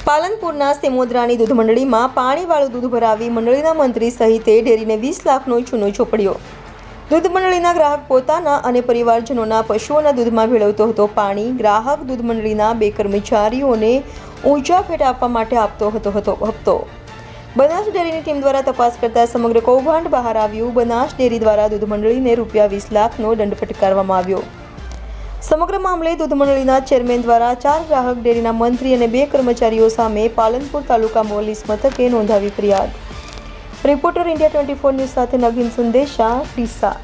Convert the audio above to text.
પાલનપુરના સેમોદરાની દૂધ મંડળીમાં પાણીવાળું દૂધ ભરાવી મંડળીના મંત્રી સહિતે ડેરીને 20 લાખનો ચૂનો ચોપડ્યો। દૂધ મંડળીના ગ્રાહક પોતાના અને પરિવારજનોના પશુઓના દૂધમાં ભેળવતો હતો પાણી। ગ્રાહક દૂધ મંડળીના 2 કર્મચારીઓને ઊંચા ભેટ આપવા માટે આપતો હતો હપ્તો। બનાસ ડેરીની ટીમ દ્વારા તપાસ કરતા સમગ્ર કૌભાંડ બહાર આવ્યું। બનાસ ડેરી દ્વારા દૂધ મંડળીને રૂપિયા 20 લાખનો દંડ ફટકારવામાં આવ્યો। સમગ્ર મામલે દૂધ મંડળીના ચેરમેન દ્વારા 4 ગ્રાહક ડેરીના મંત્રી અને 2 કર્મચારીઓ સામે પાલનપુર તાલુકા પોલીસ મથકે નોંધાવી ફરિયાદ। રિપોર્ટર ઇન્ડિયા 24 ન્યૂઝ સાથે નગીન સંદેશા ડીસા।